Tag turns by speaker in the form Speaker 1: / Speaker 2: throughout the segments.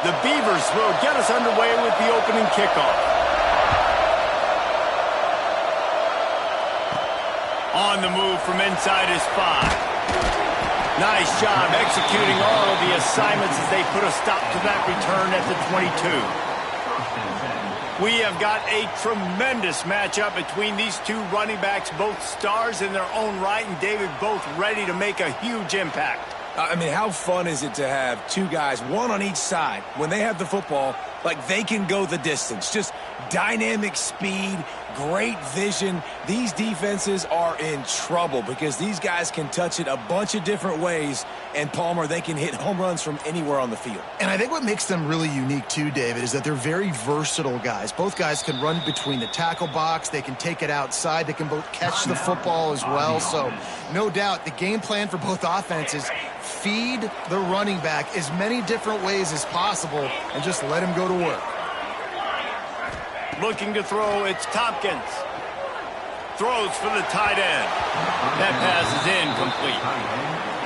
Speaker 1: The Beavers will get us underway with the opening kickoff. On the move from inside his 5. Nice job executing all of the assignments as they put a stop to that return at the 22. We have got a tremendous matchup between these two running backs, both stars in their own right, and David, both ready to make a huge impact.
Speaker 2: I mean, how fun is it to have two guys, one on each side, when they have the football, like they can go the distance. Just dynamic speed, great vision. These defenses are in trouble because these guys can touch it a bunch of different ways, and Palmer, they can hit home runs from anywhere on the field.
Speaker 3: And I think what makes them really unique too, David, is that they're very versatile guys. Both guys can run between the tackle box. They can take it outside. They can both catch the football as well. So no doubt the game plan for both offenses, feed the running back as many different ways as possible and just let him go to work.
Speaker 1: Looking to throw, it's Tompkins. Throws for the tight end. That pass is incomplete.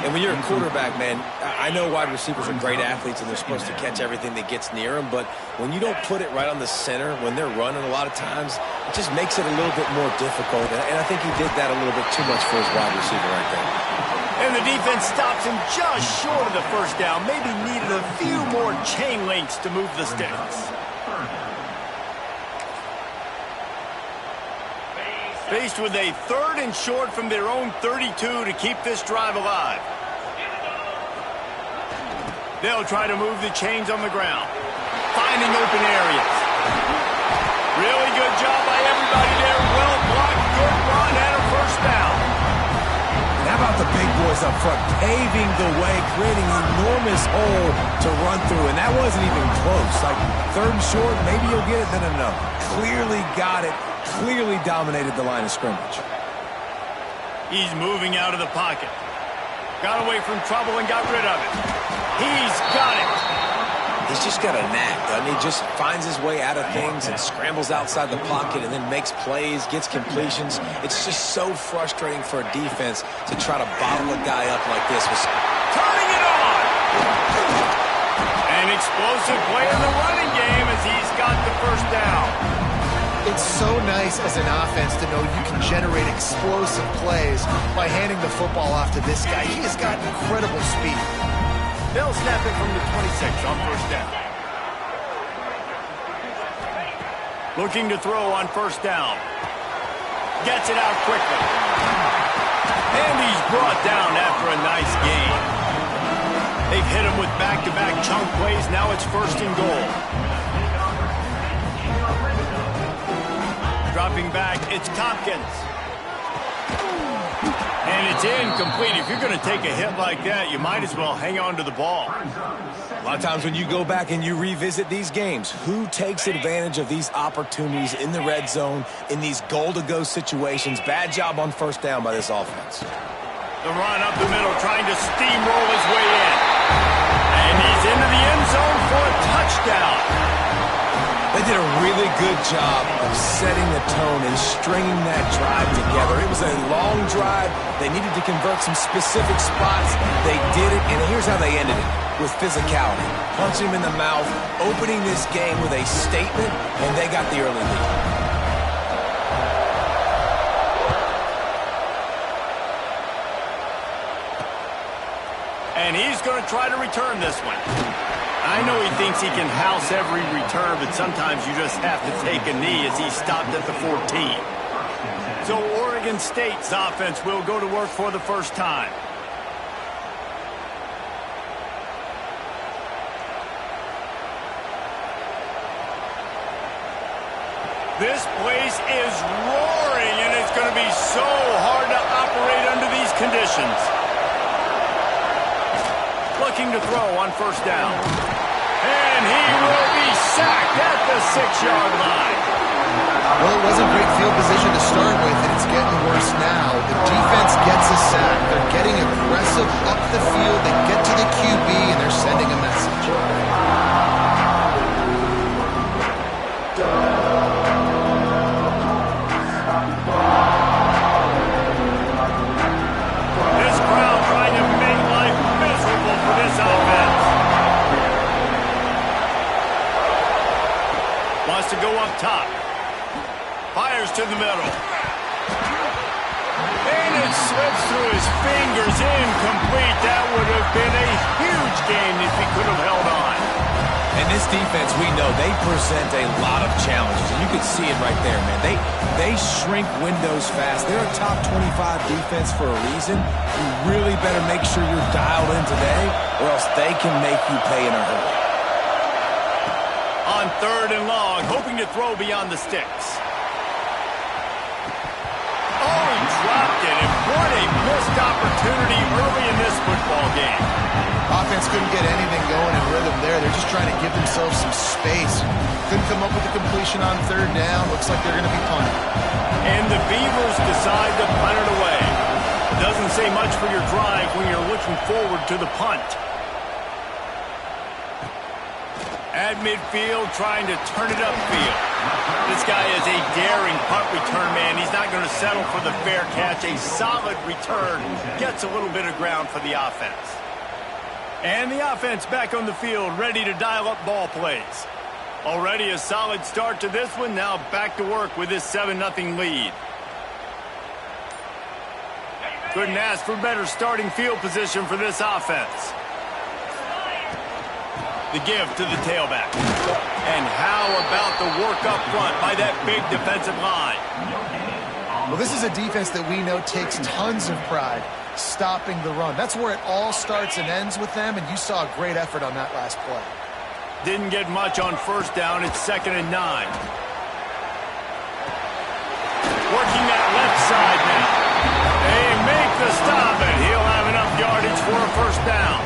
Speaker 2: And when you're a quarterback, man, I know wide receivers are great athletes and they're supposed to catch everything that gets near them, but when you don't put it right on the center, when they're running a lot of times, it just makes it a little bit more difficult. And I think he did that a little bit too much for his wide receiver right there.
Speaker 1: And the defense stops him just short of the first down. Maybe needed a few more chain links to move the sticks. Faced with a 3rd and short from their own 32 to keep this drive alive. They'll try to move the chains on the ground. Finding open areas. Really good job by everybody there. Well blocked, good run, and a first down.
Speaker 2: And how about the big boys up front, paving the way, creating an enormous hole to run through, and that wasn't even close. Like 3rd and short, maybe you'll get it, then no. Clearly got it. Clearly dominated the line of scrimmage.
Speaker 1: He's moving out of the pocket. Got away from trouble and got rid of it. He's got it.
Speaker 2: He's just got a knack, doesn't he? Just finds his way out of things and scrambles outside the pocket and then makes plays, gets completions. It's just so frustrating for a defense to try to bottle a guy up like this.
Speaker 1: Turning it on! An explosive play in the running game as he's got the first down.
Speaker 3: It's so nice as an offense to know you can generate explosive plays by handing the football off to this guy. He has got incredible speed.
Speaker 1: They'll snap it from the 26 on first down. Looking to throw on first down. Gets it out quickly. And he's brought down after a nice gain. They've hit him with back-to-back chunk plays. Now it's 1st and goal. Dropping back, it's Tompkins. And it's incomplete. If you're going to take a hit like that, you might as well hang on to the ball.
Speaker 2: A lot of times when you go back and you revisit these games, who takes advantage of these opportunities in the red zone, in these goal-to-go situations? Bad job on first down by this offense.
Speaker 1: The run up the middle, trying to steamroll his way in. And he's into the end zone for a touchdown.
Speaker 2: They did a really good job of setting the tone and stringing that drive together. It was a long drive. They needed to convert some specific spots. They did it, and here's how they ended it, with physicality. Punching him in the mouth, opening this game with a statement, and they got the early lead.
Speaker 1: And he's going to try to return this one. I know he thinks he can house every return, but sometimes you just have to take a knee as he stopped at the 14. So Oregon State's offense will go to work for the first time. This place is roaring, and it's going to be so hard to operate under these conditions. Looking to throw on first down. And he will be sacked at the 6-yard line.
Speaker 3: Well, it wasn't great field position to start with, and it's getting worse now. The defense gets a sack. They're getting aggressive up the field. They get to the QB, and they're sending a message.
Speaker 1: This crowd trying to make life miserable for this offense. top. Fires to the middle. And it slips through his fingers, incomplete. That would have been a huge gain if he could have held on.
Speaker 2: And this defense, we know, they present a lot of challenges. And you can see it right there, man. They shrink windows fast. They're a top 25 defense for a reason. You really better make sure you're dialed in today, or else they can make you pay in a hurry.
Speaker 1: On 3rd and long, hoping to throw beyond the sticks. Oh, he dropped it, and what a missed opportunity early in this football game.
Speaker 3: Offense couldn't get anything going in rhythm there. They're just trying to give themselves some space. Couldn't come up with a completion on 3rd down. Looks like they're going to be punting.
Speaker 1: And the Beavers decide to punt it away. Doesn't say much for your drive when you're looking forward to the punt. At midfield, trying to turn it upfield. This guy is a daring punt return man. He's not going to settle for the fair catch. A solid return gets a little bit of ground for the offense. And the offense back on the field, ready to dial up ball plays. Already a solid start to this one. Now back to work with this 7-0 lead. Couldn't ask for better starting field position for this offense. The give to the tailback. And how about the work up front by that big defensive line?
Speaker 3: Well, this is a defense that we know takes tons of pride stopping the run. That's where it all starts and ends with them, and you saw a great effort on that last play.
Speaker 1: Didn't get much on 1st down. It's 2nd and 9. Working that left side now. They make the stop, and he'll have enough yardage for a 1st down.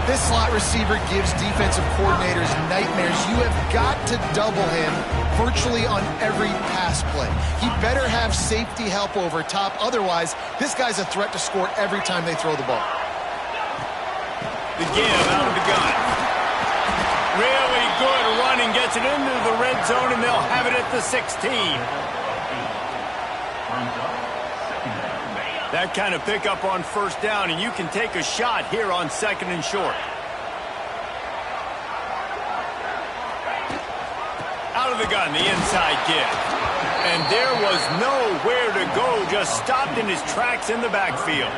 Speaker 3: This slot receiver gives defensive coordinators nightmares. You have got to double him virtually on every pass play. He better have safety help over top. Otherwise, this guy's a threat to score every time they throw the ball.
Speaker 1: The give out of the gun. Really good running. Gets it into the red zone, and they'll have it at the 16. That kind of pickup on 1st down, and you can take a shot here on 2nd and short. Out of the gun, the inside give. And there was nowhere to go, just stopped in his tracks in the backfield.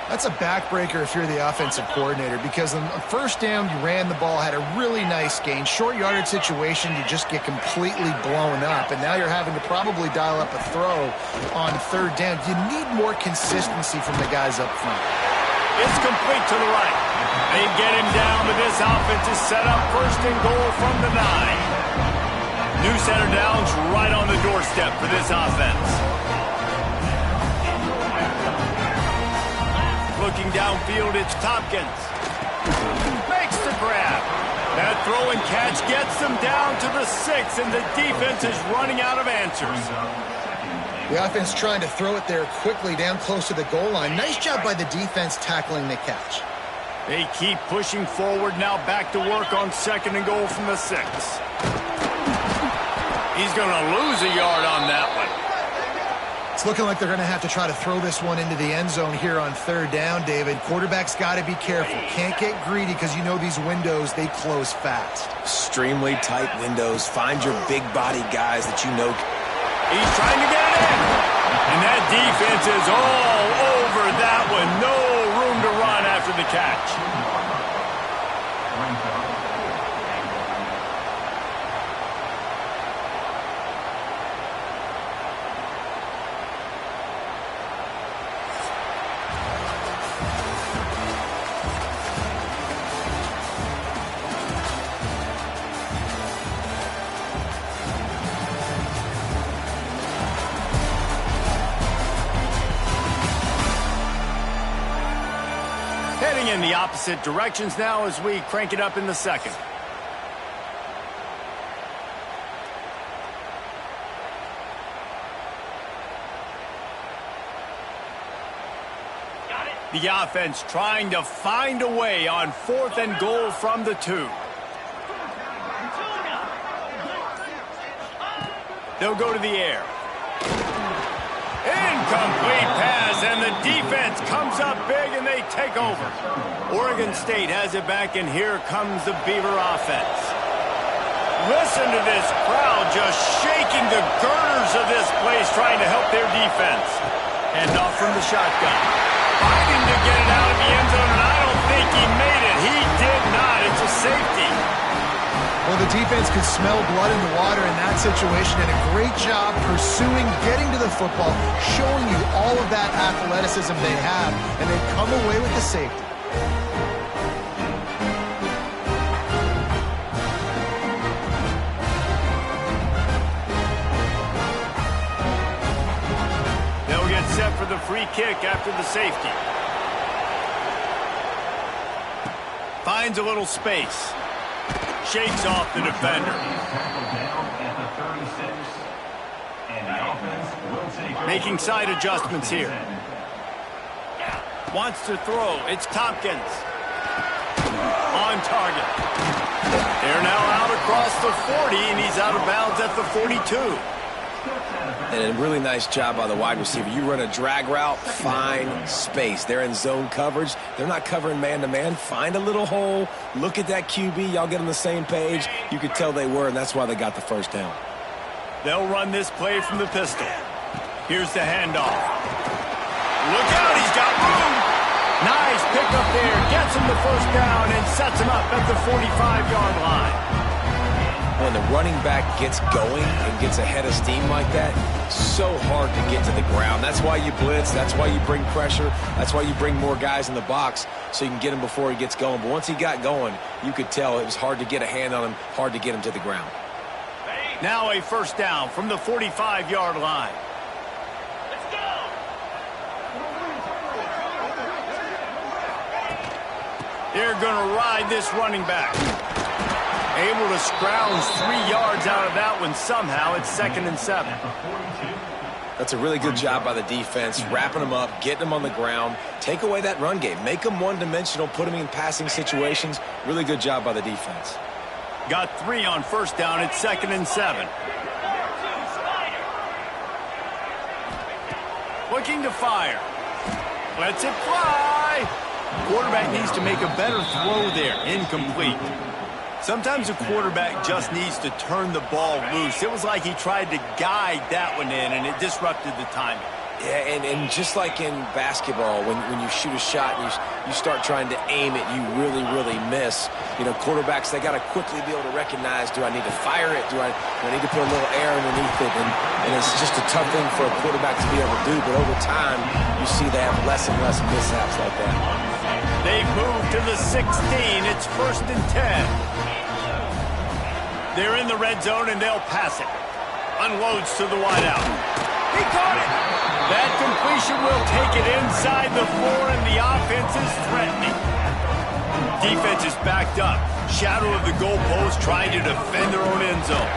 Speaker 3: That's a backbreaker if you're the offensive coordinator, because on 1st down, you ran the ball, had a really nice gain. Short yardage situation, you just get completely blown up, and now you're having to probably dial up a throw on 3rd down. You need more consistency from the guys up front.
Speaker 1: It's complete to the right. They get him down, but this offense is set up 1st and goal from the 9. New center downs right on the doorstep for this offense. Looking downfield, it's Tompkins. Makes the grab. That throw and catch gets them down to the 6, and the defense is running out of answers.
Speaker 3: The offense trying to throw it there quickly down close to the goal line. Nice job by the defense tackling the catch.
Speaker 1: They keep pushing forward, now back to work on 2nd and goal from the 6. He's going to lose a yard on that one.
Speaker 3: It's looking like they're going to have to try to throw this one into the end zone here on 3rd down, David. Quarterback's got to be careful. Can't get greedy because you know these windows, they close fast.
Speaker 2: Extremely tight windows. Find your big body guys that you know.
Speaker 1: He's trying to get it in. And that defense is all over that one. No room to run after the catch. Heading in the opposite directions now as we crank it up in the 2nd. The offense trying to find a way on 4th and goal from the 2. They'll go to the air. Incomplete pass, and the defense comes up big, and they take over. Oregon State has it back, and here comes the Beaver offense. Listen to this crowd just shaking the girders of this place, trying to help their defense. And off from the shotgun. Fighting to get it out of the end zone, and I don't think he made it. He did not. It's a safety.
Speaker 3: Well, the defense could smell blood in the water in that situation, and a great job pursuing, getting to the football, showing you all of that athleticism they have, and they come away with the safety.
Speaker 1: They'll get set for the free kick after the safety. Finds a little space. Shakes off the defender. Making side adjustments here. Wants to throw. It's Tompkins. On target. They're now out across the 40, and he's out of bounds at the 42.
Speaker 2: And a really nice job by the wide receiver. You run a drag route, find space. They're in zone coverage. They're not covering man-to-man. Find a little hole. Look at that QB. Y'all get on the same page. You could tell they were, and that's why they got the first down.
Speaker 1: They'll run this play from the pistol. Here's the handoff. Look out, he's got room. Nice pickup there. Gets him the first down and sets him up at the 45-yard line.
Speaker 2: When the running back gets going and gets ahead of steam like that, so hard to get to the ground. That's why you blitz. That's why you bring pressure. That's why you bring more guys in the box so you can get him before he gets going. But once he got going, you could tell it was hard to get a hand on him, hard to get him to the ground.
Speaker 1: Now a first down from the 45-yard line. Let's go. They're going to ride this running back. Able to scrounge 3 yards out of that one somehow. It's 2nd and 7.
Speaker 2: That's a really good job by the defense, wrapping them up, getting them on the ground. Take away that run game. Make them one-dimensional, put them in passing situations. Really good job by the defense.
Speaker 1: Got 3 on first down. It's 2nd and 7. Looking to fire. Lets it fly. Quarterback needs to make a better throw there. Incomplete. Sometimes a quarterback just needs to turn the ball loose. It was like he tried to guide that one in, and it disrupted the timing.
Speaker 2: Yeah, and just like in basketball, when you shoot a shot and you start trying to aim it, you really miss. You know, quarterbacks, they got to quickly be able to recognize, do I need to fire it? Do I need to put a little air underneath it? And it's just a tough thing for a quarterback to be able to do. But over time, you see they have less and less mishaps like that.
Speaker 1: They've moved to the 16. It's 1st and 10. They're in the red zone, and they'll pass it. Unloads to the wideout. He caught it. That completion will take it inside the 4, and the offense is threatening. Defense is backed up. Shadow of the goalpost, trying to defend their own end zone.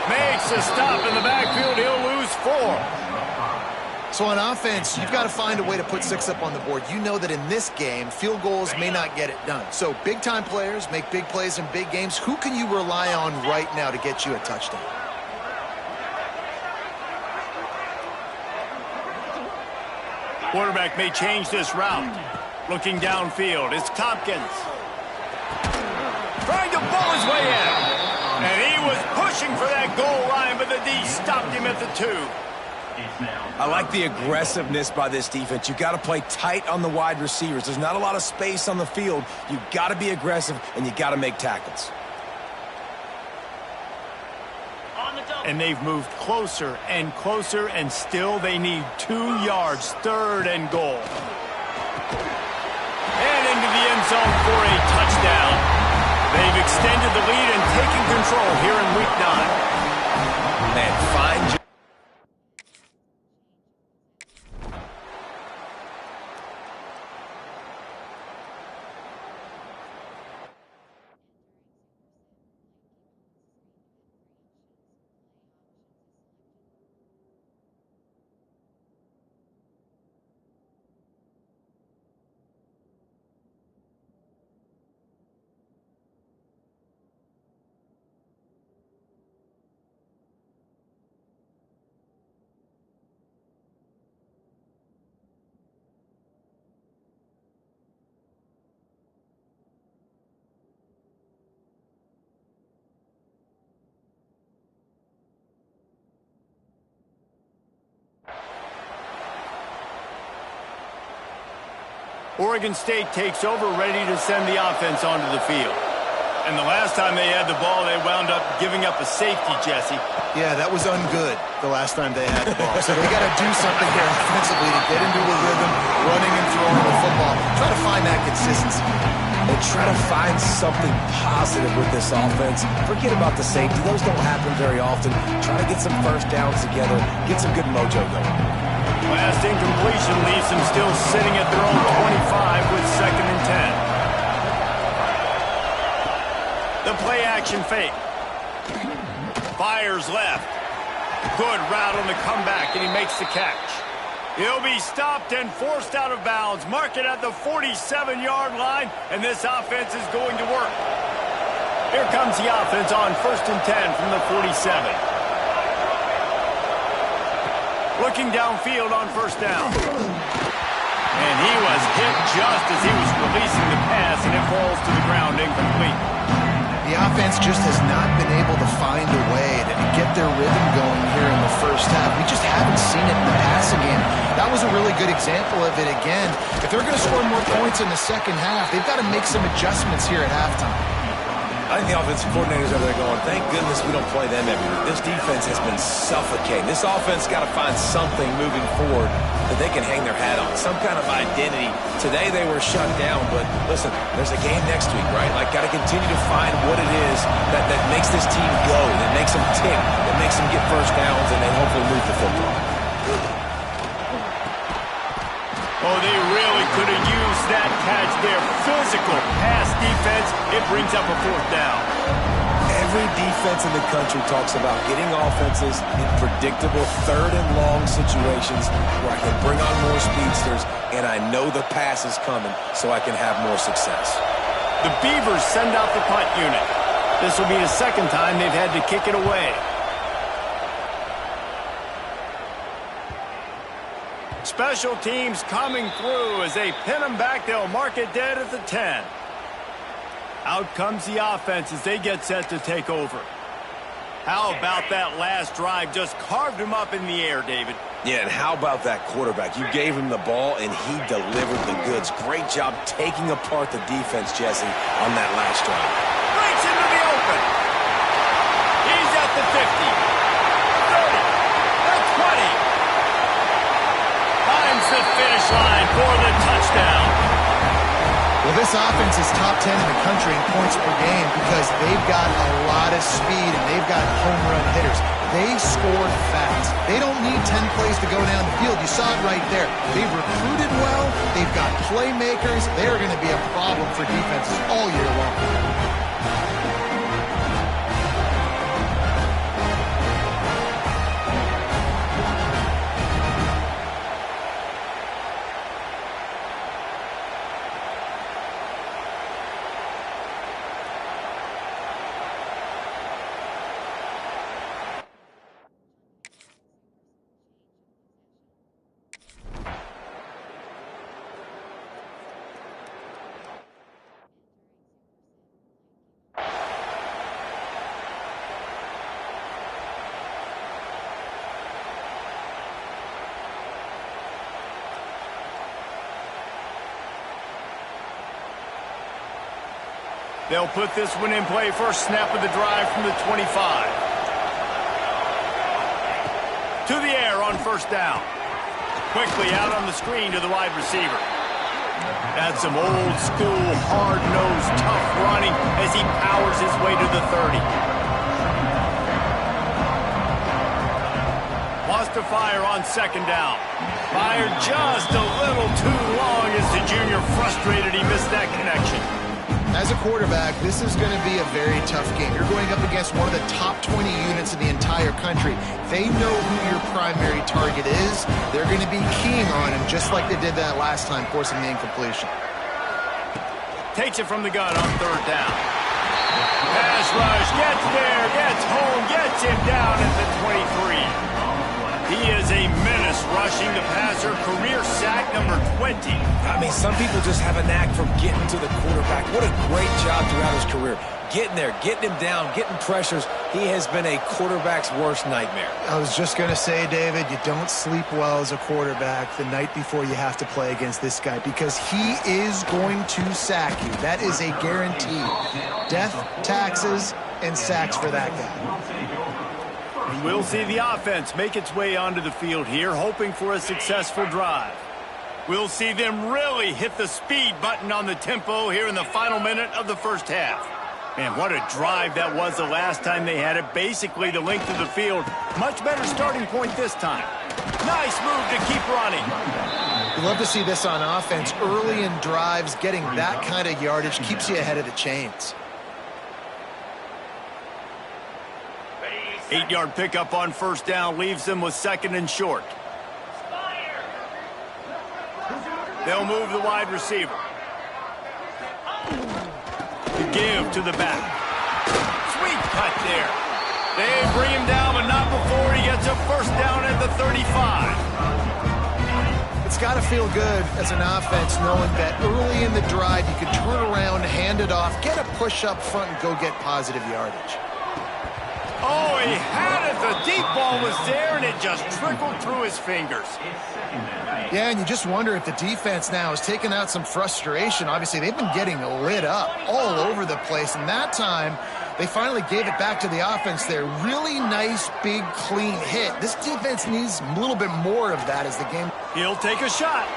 Speaker 1: Makes a stop in the backfield. He'll lose 4.
Speaker 3: So on offense, you've got to find a way to put 6 up on the board. You know that in this game, field goals may not get it done. So big-time players make big plays in big games. Who can you rely on right now to get you a touchdown?
Speaker 1: Quarterback may change this route. Looking downfield, it's Tompkins. Trying to pull his way in. And he was pushing for that goal line, but the D stopped him at the 2.
Speaker 2: I like the aggressiveness by this defense. You got to play tight on the wide receivers. There's not a lot of space on the field. You got to be aggressive, and you got to make tackles.
Speaker 1: And they've moved closer and closer, and still they need 2 yards, 3rd and goal. And into the end zone for a touchdown. They've extended the lead and taken control here in Week 9.
Speaker 2: Man, fine job.
Speaker 1: Oregon State takes over, ready to send the offense onto the field. And the last time they had the ball, they wound up giving up a safety, Jesse.
Speaker 3: Yeah, that was ungood the last time they had the ball. So they got to do something here offensively to get into a rhythm, running and throwing the football. Try to find that consistency.
Speaker 2: And try to find something positive with this offense. Forget about the safety. Those don't happen very often. Try to get some first downs together. Get some good mojo going.
Speaker 1: Last incompletion leaves them still sitting at their own 25 with 2nd and 10. The play action fake. Fires left. Good route on the comeback, and he makes the catch. He'll be stopped and forced out of bounds. Mark it at the 47-yard line, and this offense is going to work. Here comes the offense on 1st and 10 from the 47. Looking downfield on 1st down. And he was hit just as he was releasing the pass, and it falls to the ground incomplete.
Speaker 3: The offense just has not been able to find a way to get their rhythm going here in the first half. We just haven't seen it in the passing game. That was a really good example of it again. If they're going to score more points in the second half, they've got to make some adjustments here at halftime.
Speaker 2: I think the offensive coordinators over there going, thank goodness we don't play them every week. This defense has been suffocating. This offense got to find something moving forward that they can hang their hat on, some kind of identity. Today they were shut down, but listen, there's a game next week, right? Like, got to continue to find what it is that makes this team go, that makes them tick, that makes them get first downs, and then hopefully move the football.
Speaker 1: Oh, they really could have used that catch there. Physical pass defense. It brings up a 4th down.
Speaker 2: Every defense in the country talks about getting offenses in predictable 3rd and long situations where I can bring on more speedsters and I know the pass is coming so I can have more success.
Speaker 1: The Beavers send out the punt unit. This will be the 2nd time they've had to kick it away. Special teams coming through as they pin them back. They'll mark it dead at the 10. Out comes the offense as they get set to take over. How about that last drive? Just carved him up in the air, David.
Speaker 2: Yeah, and how about that quarterback? You gave him the ball, and he delivered the goods. Great job taking apart the defense, Jesse, on that last drive.
Speaker 1: Breaks into the open. He's at the 50. 30. The 20. Finds the finish line for the touchdown.
Speaker 3: Well, this offense is top 10 in the country in points per game because they've got a lot of speed and they've got home run hitters. They scored fast. They don't need 10 plays to go down the field. You saw it right there. They've recruited well. They've got playmakers. They are going to be a problem for defenses all year long.
Speaker 1: They'll put this one in play. First snap of the drive from the 25. To the air on 1st down. Quickly out on the screen to the wide receiver. That's some old school, hard-nosed, tough running as he powers his way to the 30. Wants to fire on 2nd down. Fired just a little too long as the junior frustrated he missed that connection.
Speaker 3: As a quarterback, this is going to be a very tough game. You're going up against one of the top 20 units in the entire country. They know who your primary target is. They're going to be keying on him just like they did that last time, forcing the incompletion.
Speaker 1: Takes it from the gun on 3rd down. Pass rush, gets there, gets home, gets him down at the 23. He is a menace rushing the passer, career sack number 20.
Speaker 2: I mean, some people just have a knack for getting to the quarterback. What a great job throughout his career. Getting there, getting him down, getting pressures, He has been a quarterback's worst nightmare.
Speaker 3: I was just going to say, David, you don't sleep well as a quarterback the night before you have to play against this guy because he is going to sack you. That is a guarantee. Death, taxes, and sacks for that guy.
Speaker 1: And we'll see the offense make its way onto the field here, hoping for a successful drive. We'll see them really hit the speed button on the tempo here in the final minute of the first half. Man, what a drive that was the last time they had it. Basically the length of the field. Much better starting point this time. Nice move to keep running.
Speaker 3: You love to see this on offense. Early in drives, getting that kind of yardage keeps you ahead of the chains.
Speaker 1: 8-yard pickup on first down leaves them with 2nd and short. They'll move the wide receiver. To give to the back. Sweet cut there. They bring him down, but not before he gets a first down at the 35.
Speaker 3: It's got to feel good as an offense knowing that early in the drive you can turn around, hand it off, get a push up front, and go get positive yardage.
Speaker 1: Oh, he had it. The deep ball was there, and it just trickled through his fingers.
Speaker 3: Yeah, and you just wonder if the defense now is taking out some frustration. Obviously, they've been getting lit up all over the place, and that time they finally gave it back to the offense there. Really nice, big, clean hit. This defense needs a little bit more of that as the game.
Speaker 1: He'll take a shot.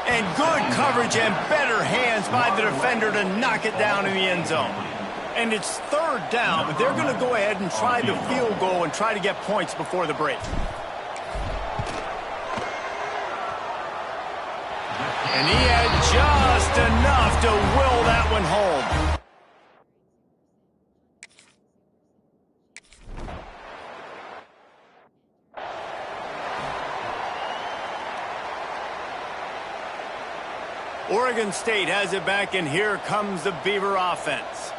Speaker 1: And good coverage and better hands by the defender to knock it down in the end zone. And it's 3rd down, but they're going to go ahead and try the field goal and try to get points before the break. And he had just enough to will that one home. Oregon State has it back, and here comes the Beaver offense.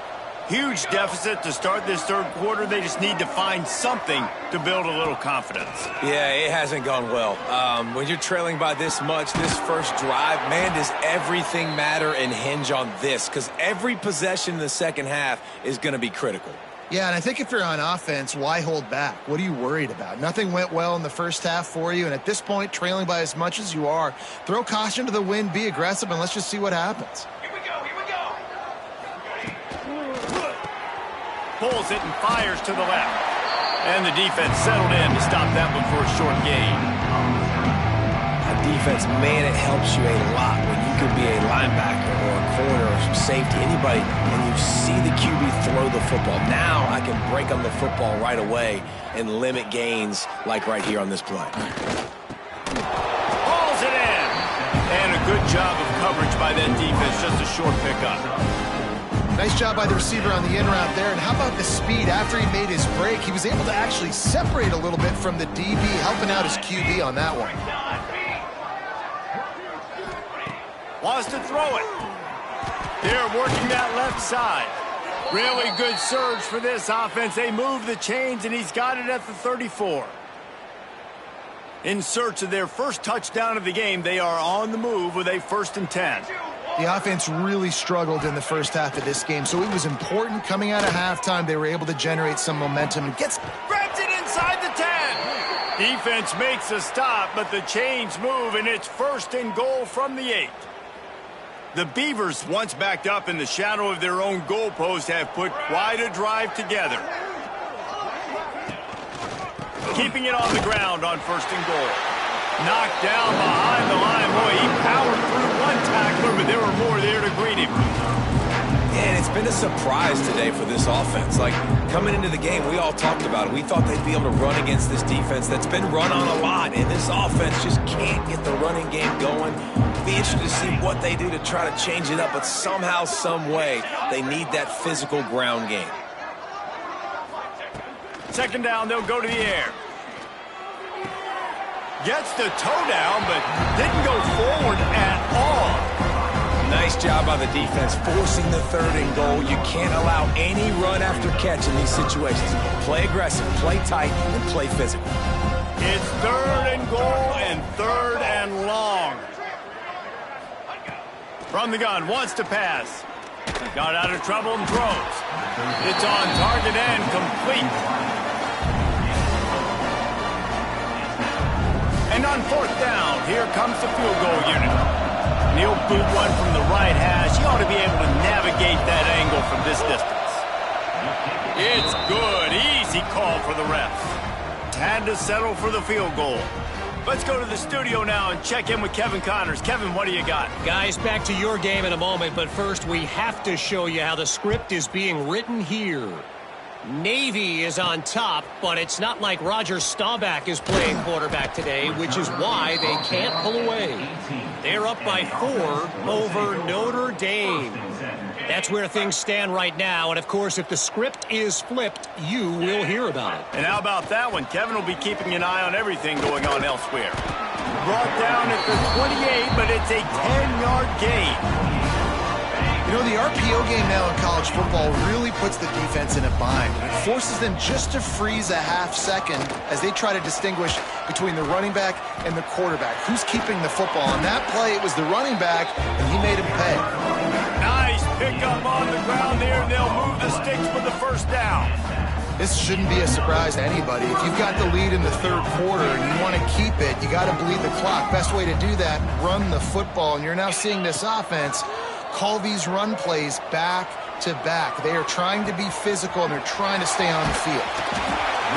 Speaker 1: Huge deficit to start this 3rd quarter. They just need to find something to build a little confidence.
Speaker 2: Yeah, it hasn't gone well. When you're trailing by this much, this first drive, man, does everything matter and hinge on this? Because every possession in the second half is going to be critical.
Speaker 3: Yeah, and I think if you're on offense, why hold back? What are you worried about? Nothing went well in the first half for you, and at this point, trailing by as much as you are, throw caution to the wind, be aggressive, and let's just see what happens.
Speaker 1: Pulls it and fires to the left. And the defense settled in to stop that one for a short gain.
Speaker 2: Defense, man, it helps you a lot when you can be a linebacker or a corner or some safety, anybody, and you see the QB throw the football. Now I can break on the football right away and limit gains like right here on this play.
Speaker 1: Hauls it in. And a good job of coverage by that defense, just a short pickup.
Speaker 3: Nice job by the receiver on the in route there. And how about the speed? After he made his break, he was able to actually separate a little bit from the DB, helping out his QB on that one.
Speaker 1: Wants to throw it. They're working that left side. Really good surge for this offense. They move the chains, and he's got it at the 34. In search of their first touchdown of the game, they are on the move with a 1st and 10.
Speaker 3: The offense really struggled in the first half of this game, so it was important coming out of halftime. They were able to generate some momentum and grabs
Speaker 1: it inside the 10. Defense makes a stop, but the chains move, and it's 1st and goal from the 8. The Beavers, once backed up in the shadow of their own goalpost, have put quite a drive together. Keeping it on the ground on 1st and goal. Knocked down behind the line. Boy, he powered through one tackler, but there were more there to greet him.
Speaker 2: And it's been a surprise today for this offense. Like, coming into the game, we all talked about it. We thought they'd be able to run against this defense that's been run on a lot, and this offense just can't get the running game going. Be interested to see what they do to try to change it up, but somehow, some way, they need that physical ground game.
Speaker 1: 2nd down, they'll go to the air. Gets the toe down, but didn't go forward at all.
Speaker 2: Nice job by the defense, forcing the 3rd and goal. You can't allow any run after catch in these situations. Play aggressive, play tight, and play physical.
Speaker 1: It's 3rd and goal and 3rd and long. From the gun, wants to pass. Got out of trouble and throws. It's on target and complete. And on fourth down, here comes the field goal unit. And he'll boot one from the right hash. He ought to be able to navigate that angle from this distance. It's good. Easy call for the refs. Had to settle for the field goal. Let's go to the studio now and check in with Kevin Connors. Kevin, what do you got?
Speaker 4: Guys, back to your game in a moment, but first we have to show you how the script is being written here. Navy is on top, but it's not like Roger Staubach is playing quarterback today, which is why they can't pull away. They're up by 4 over Notre Dame. That's where things stand right now, and of course, if the script is flipped, you will hear about it.
Speaker 1: And how about that one? Kevin will be keeping an eye on everything going on elsewhere. Brought down at the 28, but it's a 10-yard gain.
Speaker 3: You know, the RPO game now in college football really puts the defense in a bind. It forces them just to freeze a half second as they try to distinguish between the running back and the quarterback. Who's keeping the football? On that play, it was the running back, and he made him pay.
Speaker 1: Nice pickup on the ground there, and they'll move the sticks for the first down.
Speaker 3: This shouldn't be a surprise to anybody. If you've got the lead in the third quarter and you want to keep it, you got to bleed the clock. Best way to do that, run the football. And you're now seeing this offense call these run plays back to back. They are trying to be physical, and they're trying to stay on the field.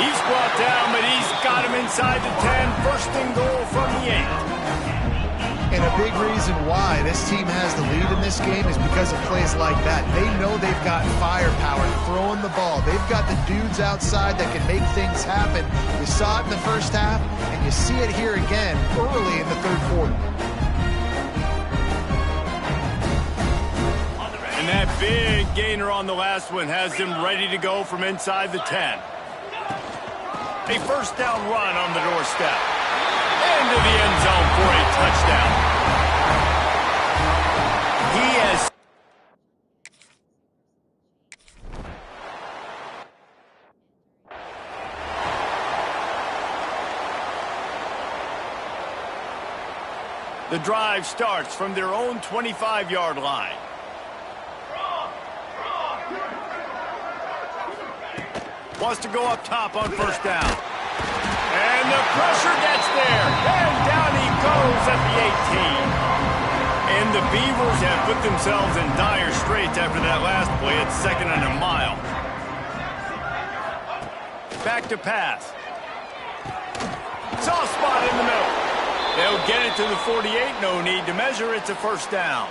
Speaker 1: He's brought down, but he's got him inside the 10. First and goal from the 8.
Speaker 3: And a big reason why this team has the lead in this game is because of plays like that. They know they've got firepower throwing the ball. They've got the dudes outside that can make things happen. You saw it in the first half, and you see it here again early in the third quarter.
Speaker 1: And that big gainer on the last one has him ready to go from inside the 10. A first down run on the doorstep. Into the end zone for a touchdown. He has... The drive starts from their own 25-yard line. Wants to go up top on first down. And the pressure gets there. And down he goes at the 18. And the Beavers have put themselves in dire straits after that last play. It's 2nd and a mile. Back to pass. Soft spot in the middle. They'll get it to the 48. No need to measure. It's a first down.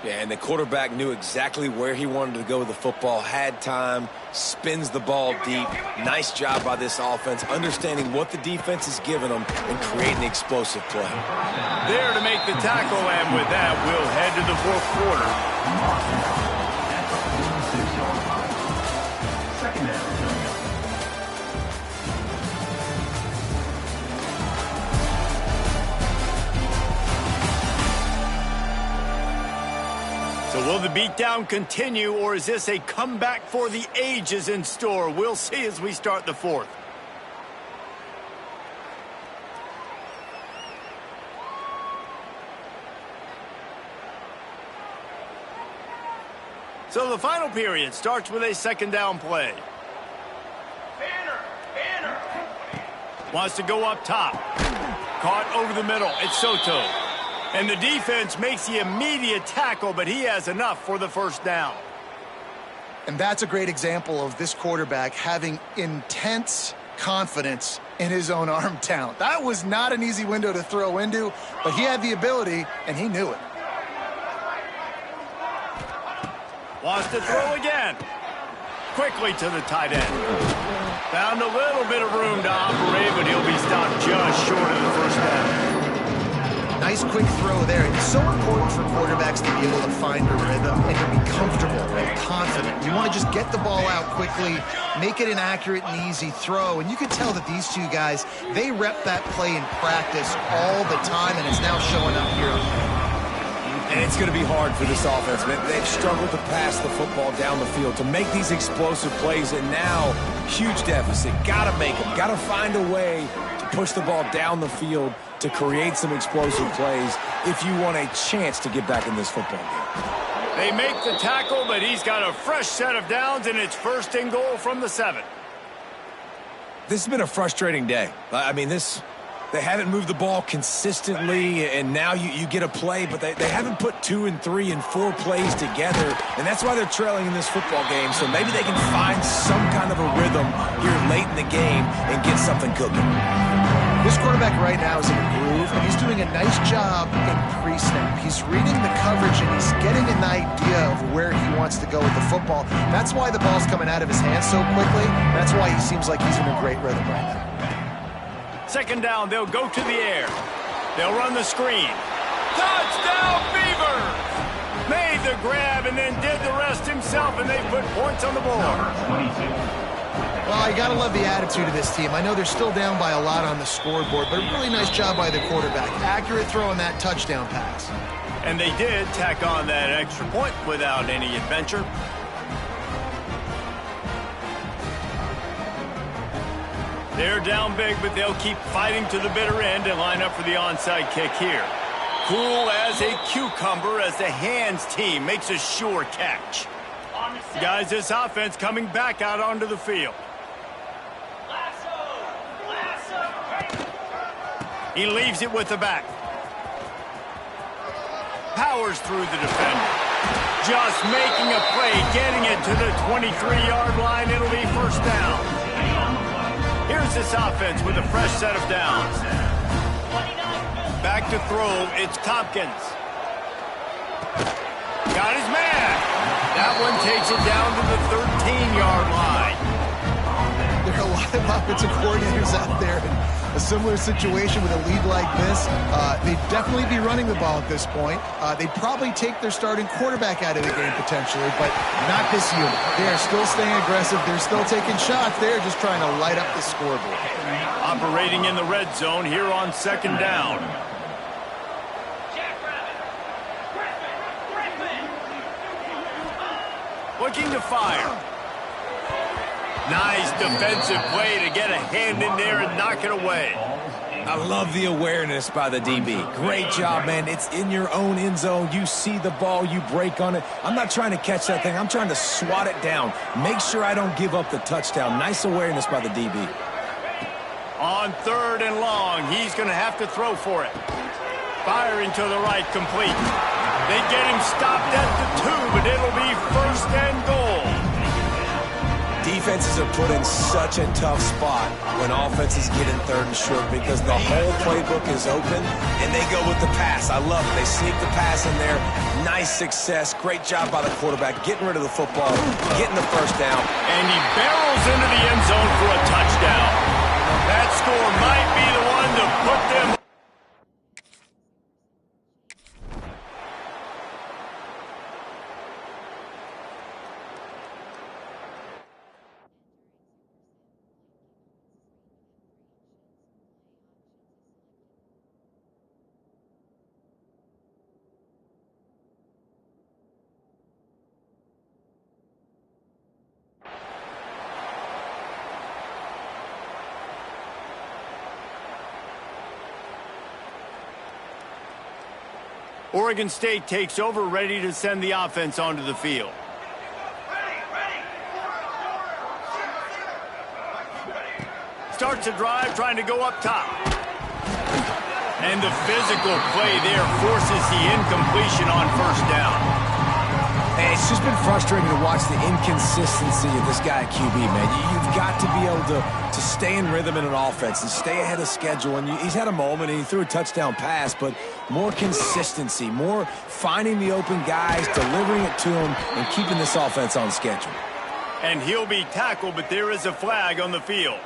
Speaker 2: Yeah, and the quarterback knew exactly where he wanted to go with the football, had time, spins the ball deep. Nice job by this offense, understanding what the defense is giving them and creating explosive play.
Speaker 1: There to make the tackle, and with that, we'll head to the fourth quarter. So will the beatdown continue, or is this a comeback for the ages in store? We'll see as we start the fourth. So the final period starts with a second down play. Banner. Wants to go up top. Caught over the middle. It's Soto. And the defense makes the immediate tackle, but he has enough for the first down.
Speaker 3: And that's a great example of this quarterback having intense confidence in his own arm talent. That was not an easy window to throw into, but he had the ability, and he knew it.
Speaker 1: Wants to throw again. Quickly to the tight end. Found a little bit of room to operate, but he'll be stopped just short of the first down.
Speaker 3: Nice quick throw there. It's so important for quarterbacks to be able to find a rhythm and to be comfortable and confident. You want to just get the ball out quickly, make it an accurate and easy throw. And you can tell that these two guys, they rep that play in practice all the time, and it's now showing up here.
Speaker 2: And it's going to be hard for this offense, man. They've struggled to pass the football down the field, to make these explosive plays, and now huge deficit. Got to make them. Got to find a way to push the ball down the field to create some explosive plays if you want a chance to get back in this football game.
Speaker 1: They make the tackle, but he's got a fresh set of downs, and it's 1st and goal from the 7.
Speaker 2: This has been a frustrating day. I mean, they haven't moved the ball consistently, and now you get a play, but they haven't put 2 and 3 and 4 plays together, and that's why they're trailing in this football game. So maybe they can find some kind of a rhythm here late in the game and get something cooking.
Speaker 3: This quarterback right now is in a groove, and he's doing a nice job in pre-snap. He's reading the coverage, and he's getting an idea of where he wants to go with the football. That's why the ball's coming out of his hands so quickly. That's why he seems like he's in a great rhythm right now.
Speaker 1: 2nd down, they'll go to the air. They'll run the screen. Touchdown, Beavers! Made the grab and then did the rest himself, and they put points on the board.
Speaker 3: Well, you got to love the attitude of this team. I know they're still down by a lot on the scoreboard, but a really nice job by the quarterback. Accurate throw on that touchdown pass.
Speaker 1: And they did tack on that extra point without any adventure. They're down big, but they'll keep fighting to the bitter end and line up for the onside kick here. Cool as a cucumber as the hands team makes a sure catch. Guys, this offense coming back out onto the field. He leaves it with the back. Powers through the defender. Just making a play, getting it to the 23-yard line. It'll be 1st down. Here's this offense with a fresh set of downs. Back to throw, it's Tompkins. Got his man. That one takes it down to the 13-yard line.
Speaker 3: There are a lot of offensive coordinators out there in a similar situation with a lead like this. They'd definitely be running the ball at this point. They'd probably take their starting quarterback out of the game potentially, but not this unit. They're still staying aggressive. They're still taking shots. They're just trying to light up the scoreboard.
Speaker 1: Operating in the red zone here on 2nd down. Looking to fire. Nice defensive play to get a hand in there and knock it away.
Speaker 2: I love the awareness by the DB. Great job, man. It's in your own end zone. You see the ball, you break on it. I'm not trying to catch that thing. I'm trying to swat it down. Make sure I don't give up the touchdown. Nice awareness by the DB.
Speaker 1: On 3rd and long, he's going to have to throw for it. Firing to the right, complete. They get him stopped at the 2, but it'll be 1st and goal.
Speaker 2: Defenses are put in such a tough spot when offenses get in 3rd and short because the whole playbook is open and they go with the pass. I love it. They sneak the pass in there. Nice success. Great job by the quarterback getting rid of the football, getting the 1st down.
Speaker 1: And he barrels into the end zone for a touchdown. That score might be the one to put them. Oregon State takes over, ready to send the offense onto the field. Starts a drive, trying to go up top. And the physical play there forces the incompletion on 1st down.
Speaker 2: Hey, it's just been frustrating to watch the inconsistency of this guy at QB, man. You've got to be able to stay in rhythm in an offense and stay ahead of schedule. And he's had a moment and he threw a touchdown pass, but more consistency, more finding the open guys, delivering it to them, and keeping this offense on schedule.
Speaker 1: And he'll be tackled, but there is a flag on the field.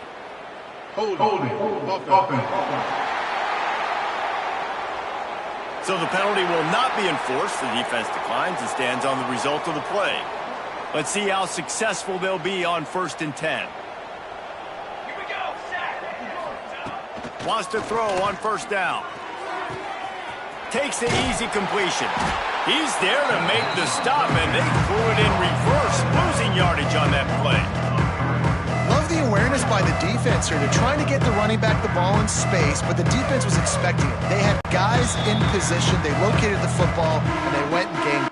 Speaker 5: Holding. Offense.
Speaker 1: So the penalty will not be enforced. The defense declines and stands on the result of the play. Let's see how successful they'll be on 1st and 10. Here we go. Wants to throw on 1st down. Takes the easy completion. He's there to make the stop, and they threw it in reverse, losing yardage on that play.
Speaker 3: Love the awareness by the defense here. They're trying to get the running back the ball in space, but the defense was expecting it. They had guys in position. They located the football, and they went and gained.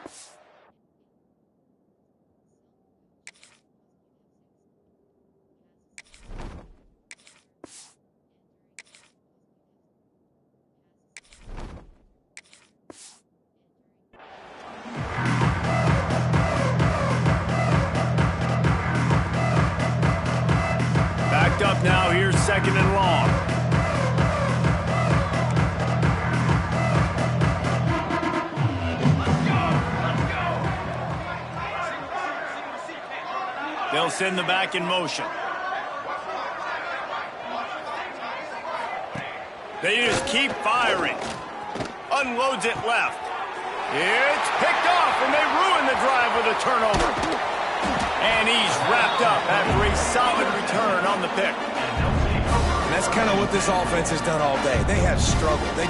Speaker 1: second and long. They'll send the back in motion. They just keep firing. Unloads it left. It's picked off, and they ruin the drive with a turnover. And he's wrapped up after a solid return on the pick.
Speaker 2: And that's kind of what this offense has done all day. They have struggled. They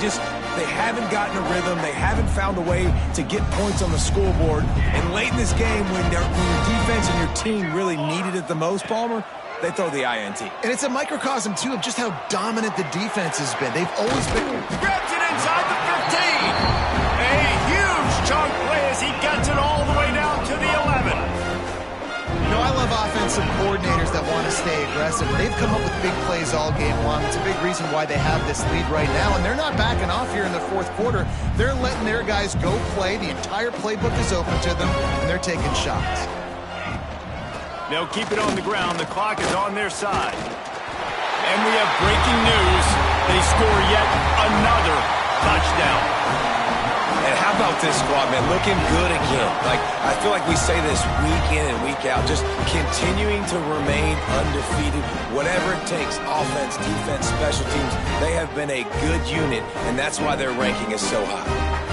Speaker 2: haven't gotten a rhythm. They haven't found a way to get points on the scoreboard. And late in this game, when your defense and your team really needed it the most, Palmer, they throw the INT.
Speaker 3: And it's a microcosm, too, of just how dominant the defense has been. They've always been...
Speaker 1: Grabs it inside the 15. A huge chunk play as he gets it all the way down to the 11.
Speaker 3: You know, I love offensive coordinators that want to stay aggressive. They've come up with big plays all game long. It's a big reason why they have this lead right now, and they're not backing off here in the fourth quarter. They're letting their guys go play. The entire playbook is open to them, and they're taking shots.
Speaker 1: They'll keep it on the ground. The clock is on their side. And we have breaking news. They score yet another touchdown.
Speaker 2: And how about this squad, man? Looking good again. I feel like we say this week in and week out, just continuing to remain undefeated. Whatever it takes, offense, defense, special teams, they have been a good unit, and that's why their ranking is so high.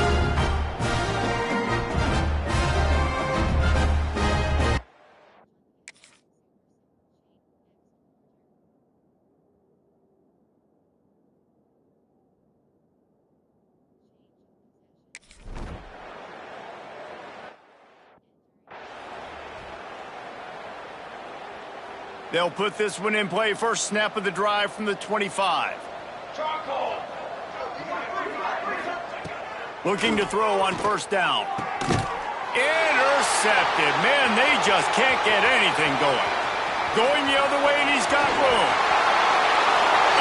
Speaker 1: They'll put this one in play. First snap of the drive from the 25. Looking to throw on first down. Intercepted. Man, they just can't get anything going. Going the other way, and he's got room.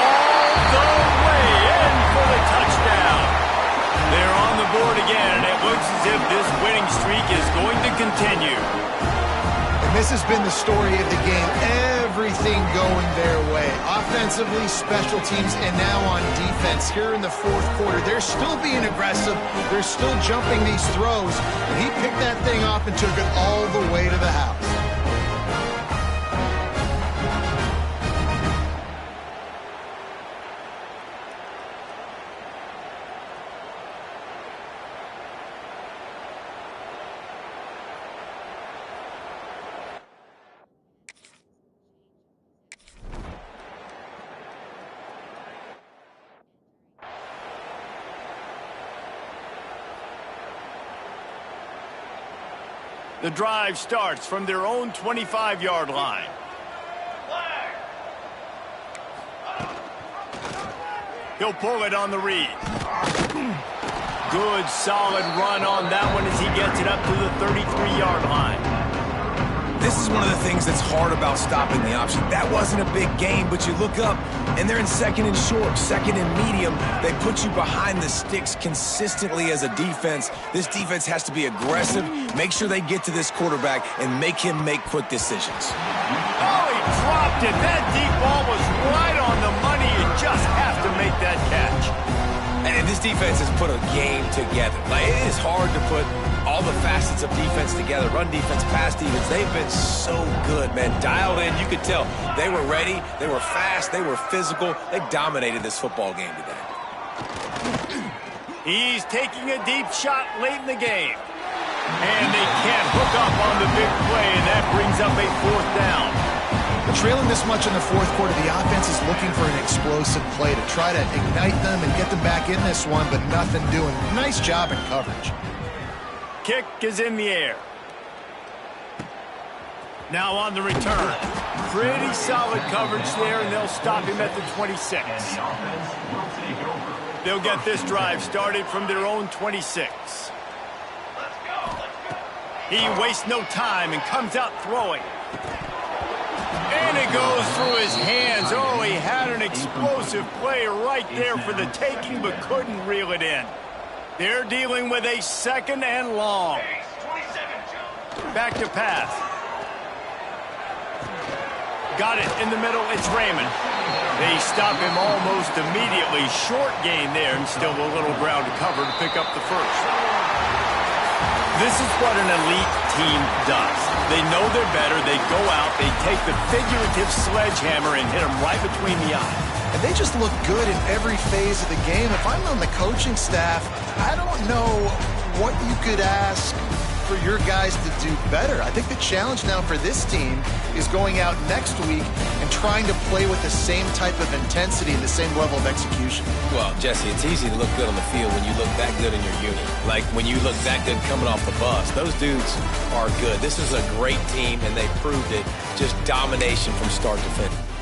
Speaker 1: All the way in for the touchdown. They're on the board again, and it looks as if this winning streak is going to continue.
Speaker 3: And this has been the story of the game. Everything going their way. Offensively, special teams, and now on defense. Here in the fourth quarter, they're still being aggressive. They're still jumping these throws. And he picked that thing off and took it all the way to the house.
Speaker 1: The drive starts from their own 25-yard line. He'll pull it on the read. Good, solid run on that one as he gets it up to the 33-yard line.
Speaker 2: This is one of the things that's hard about stopping the option. That wasn't a big gain, but you look up, and they're in second and short, second and medium. They put you behind the sticks consistently as a defense. This defense has to be aggressive, make sure they get to this quarterback, and make him make quick decisions.
Speaker 1: Oh, he dropped it. That deep ball was right on the money. You just have to make that catch.
Speaker 2: And this defense has put a game together. It is hard to put all the facets of defense together. Run defense, pass defense. They've been so good, man. Dialed in. You could tell they were ready. They were fast. They were physical. They dominated this football game today.
Speaker 1: He's taking a deep shot late in the game. And they can't hook up on the big play, and that brings up a fourth down.
Speaker 3: Trailing this much in the fourth quarter, the offense is looking for an explosive play to try to ignite them and get them back in this one, but nothing doing. Nice job in coverage.
Speaker 1: Kick is in the air. Now on the return. Pretty solid coverage there, and they'll stop him at the 26. They'll get this drive started from their own 26. He wastes no time and comes out throwing. And it goes through his hands. Oh, he had an explosive play right there for the taking, but couldn't reel it in. They're dealing with a second and long. Back to pass. Got it in the middle. It's Raymond. They stop him almost immediately. Short gain there, and still a little ground to cover to pick up the first. This is what an elite team does. They know they're better. They go out. They take the figurative sledgehammer and hit them right between the eyes.
Speaker 3: And they just look good in every phase of the game. If I'm on the coaching staff, I don't know what you could ask for your guys to do better. I think the challenge now for this team is going out next week and trying to play with the same type of intensity and the same level of execution.
Speaker 2: Well, Jesse, it's easy to look good on the field when you look that good in your unit. Like when you look that good coming off the bus. Those dudes are good. This is a great team, and they proved it. Just domination from start to finish.